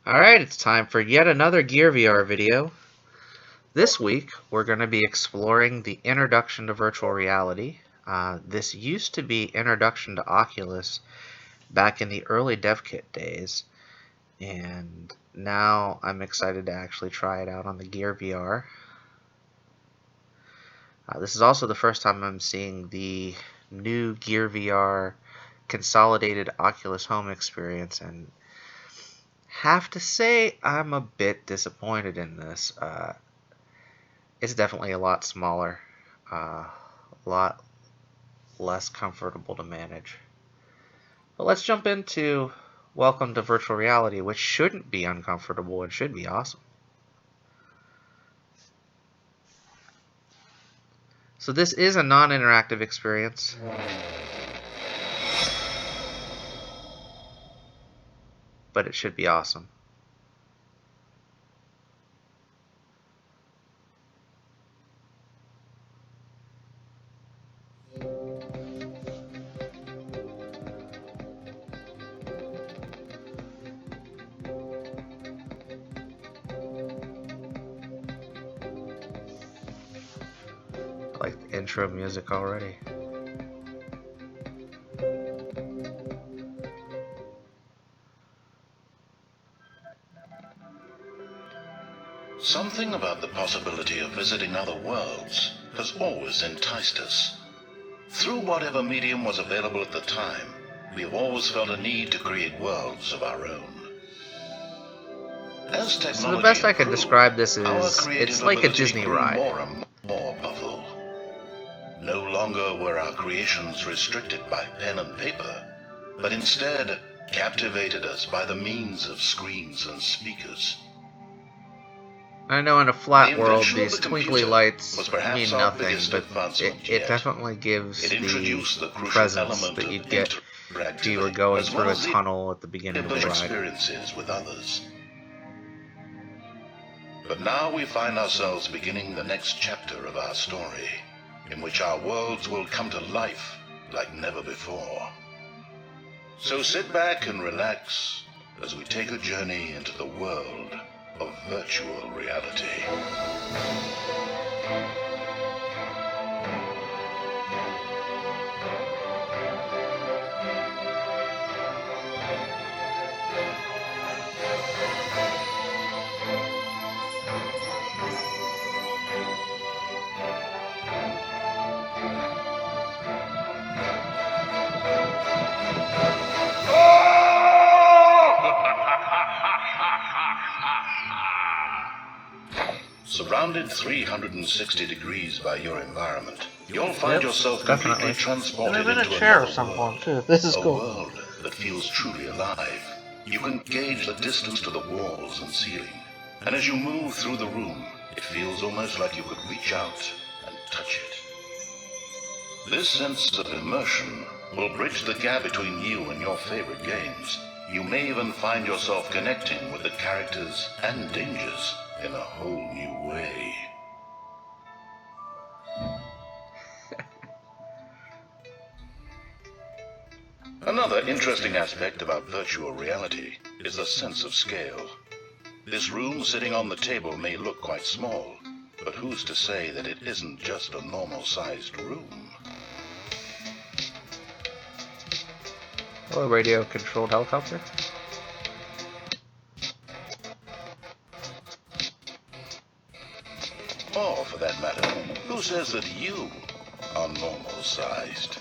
Alright, it's time for yet another Gear VR video. This week, we're going to be exploring the introduction to virtual reality. This used to be introduction to Oculus back in the early dev kit days, and now I'm excited to actually try it out on the Gear VR. This is also the first time I'm seeing the new Gear VR consolidated Oculus Home experience, and have to say I'm a bit disappointed in this. It's definitely a lot smaller, a lot less comfortable to manage. But let's jump into Welcome to Virtual Reality, which shouldn't be uncomfortable and should be awesome. So this is a non-interactive experience. But it should be awesome. I like the intro music already. Something about the possibility of visiting other worlds has always enticed us. Through whatever medium was available at the time, we have always felt a need to create worlds of our own. As technology So the best I can improved, describe this is, our it's like a creative Disney ability grew ride. more and more powerful. No longer were our creations restricted by pen and paper, but instead captivated us by the means of screens and speakers. I know in a flat The world invention of these the twinkly computer lights was perhaps mean our nothing, biggest but advancement it yet. definitely gives It introduced the the crucial presence element that of you'd get if you were interactivity, going as through well a as the tunnel at the beginning of the ride. experiences with others. But now we find ourselves beginning the next chapter of our story, in which our worlds will come to life like never before. So sit back and relax as we take a journey into the world of virtual reality. Surrounded 360 degrees by your environment, you'll find yourself completely transported And I'm in a into chair another of some world. form too. This is A cool. world that feels truly alive. You can gauge the distance to the walls and ceiling, and as you move through the room, it feels almost like you could reach out and touch it. This sense of immersion will bridge the gap between you and your favorite games. You may even find yourself connecting with the characters and dangers in a whole new way. Another interesting aspect about virtual reality is the sense of scale. This room sitting on the table may look quite small, but who's to say that it isn't just a normal-sized room? Hello, radio-controlled helicopter. Or, for that matter, who says that you are normal-sized?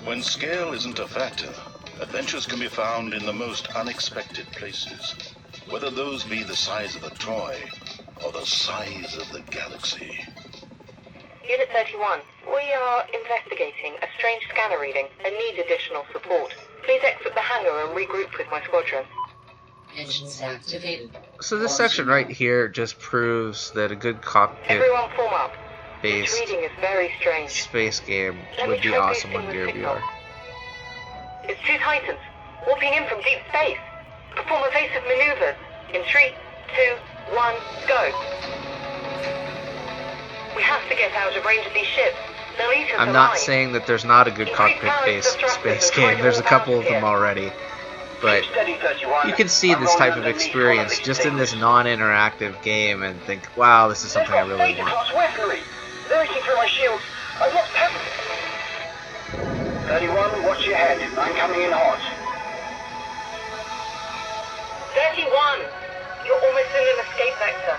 When scale isn't a factor, adventures can be found in the most unexpected places, whether those be the size of a toy or the size of the galaxy. Unit 31, we are investigating a strange scanner reading and need additional support. Please exit the hangar and regroup with my squadron. Engines activated. So this section right here just proves that a good cockpit Everyone form up. This based reading is very strange. space game Let me would be try awesome boosting on the Gear signal. VR. It's two Titans, warping in from deep space. Perform evasive maneuvers. In 3, 2, 1, go. We have to get out of range of these ships. They'll eat us I'm alive. not saying that there's not a good cockpit-based space game. There's a couple of them already. But you can see this type of experience just in this non-interactive game and think, wow, this is something I really want. They're eating through my shields. I've lost power. 31, watch your head. I'm coming in hot. 31! You're almost in an escape vector.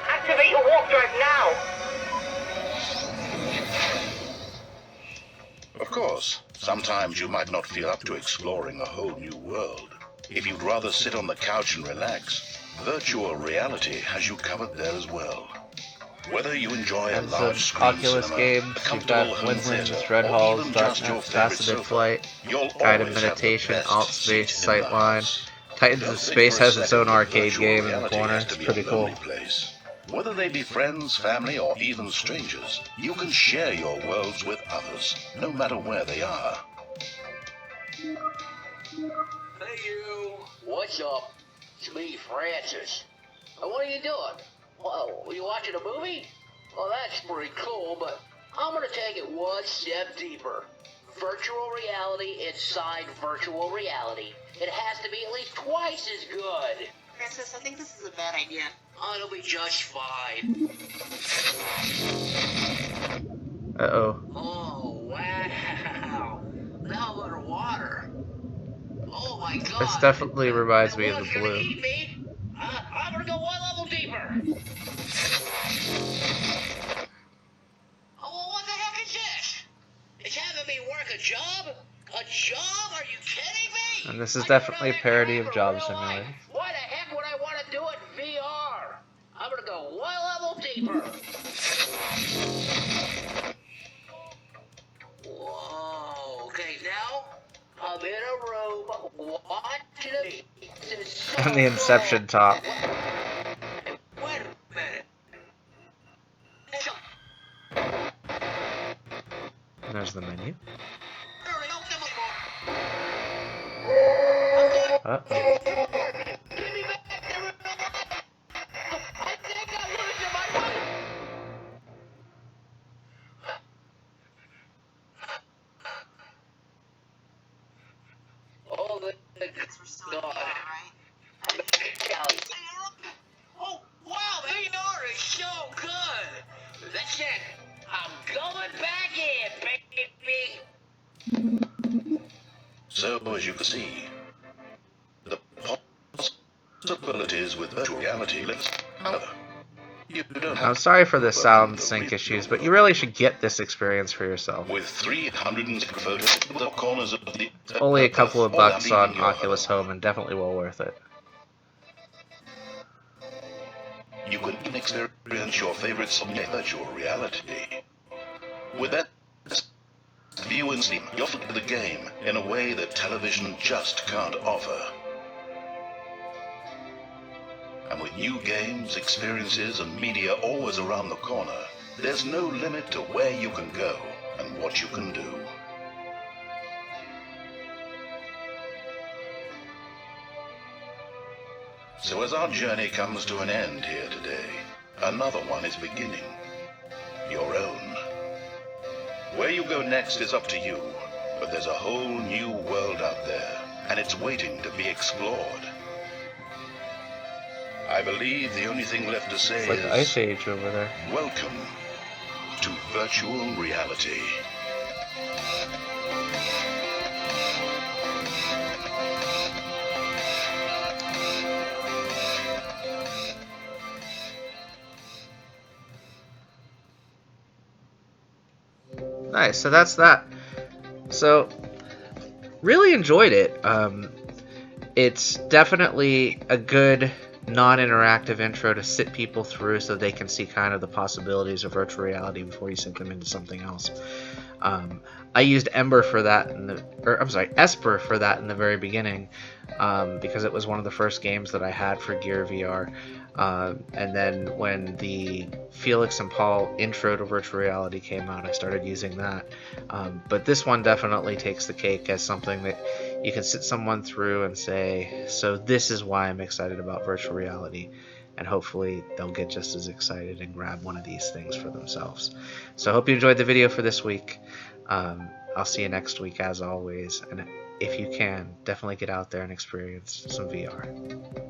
Activate your warp drive now! Of course, sometimes you might not feel up to exploring a whole new world. If you'd rather sit on the couch and relax, virtual reality has you covered there as well. Whether you enjoy a And large some screen Oculus cinema, games, a you've comfortable got home Windlands, theater, Thread or Halls, even just your favorite Faceted sofa, Flight, you'll Guided always have the Meditation, best Alt seat Space, in the Sightline. house. Titans Don't of think Space for a has its second own that arcade virtual game in the reality corner. has It's to be a pretty cool. lonely place. Whether they be friends, family, or even strangers, you can share your worlds with others, no matter where they are. Hey you! What's up? It's me, Francis. What are you doing? Well, you watching a movie? Well, that's pretty cool, but I'm gonna take it one step deeper. Virtual reality inside virtual reality. It has to be at least twice as good. Francis, I think this is a bad idea. Oh, it'll be just fine. Uh-oh. Oh, wow. Now I'm underwater. Oh my god. This definitely reminds me of Well, the it's gonna Blue. eat me. I'm gonna go one level deeper. Oh, what the heck is this? It's having me work a job? A job? Are you kidding me? And this is I definitely a don't know parody that of crap in Job real life. Simulator. Why the heck would I want to do it in VR? I'm gonna go one level deeper. Whoa, okay, now I'm in a room watching a And the Inception top. Wait a minute. And there's the menu. Uh-oh. Give me back the real life. I think I'm losing my money. Oh, the We're still in God. VR, right? Oh, wow, VR is so good. That's it. I'm going back in, baby. So, as you can see, the possibilities with virtual reality limits. However, you don't have I'm sorry for the to sound the sync real issues, but world. you really should get this experience for yourself. With 360 photos in the corners of the Only a couple of bucks leaving on your Oculus home. Home and definitely well worth it. You can even experience your favorites in virtual reality. With that view and stream, you'll fit the game in a way that television just can't offer. And with new games, experiences, and media always around the corner, there's no limit to where you can go and what you can do. So as our journey comes to an end here today, another one is beginning. Your own. Where you go next is up to you, but there's a whole new world out there, and it's waiting to be explored. I believe the only thing left to say It's like is Ice Age over there. welcome to virtual reality. Nice, so that's that. So, really enjoyed it. It's definitely a good non-interactive intro to sit people through so they can see kind of the possibilities of virtual reality before you sink them into something else. I used Esper for that in the very beginning because it was one of the first games that I had for Gear VR. And then when the Felix and Paul intro to virtual reality came out, I started using that. But this one definitely takes the cake as something that you can sit someone through and say, so this is why I'm excited about virtual reality. and hopefully they'll get just as excited and grab one of these things for themselves. So I hope you enjoyed the video for this week. I'll see you next week as always, and if you can, definitely get out there and experience some VR.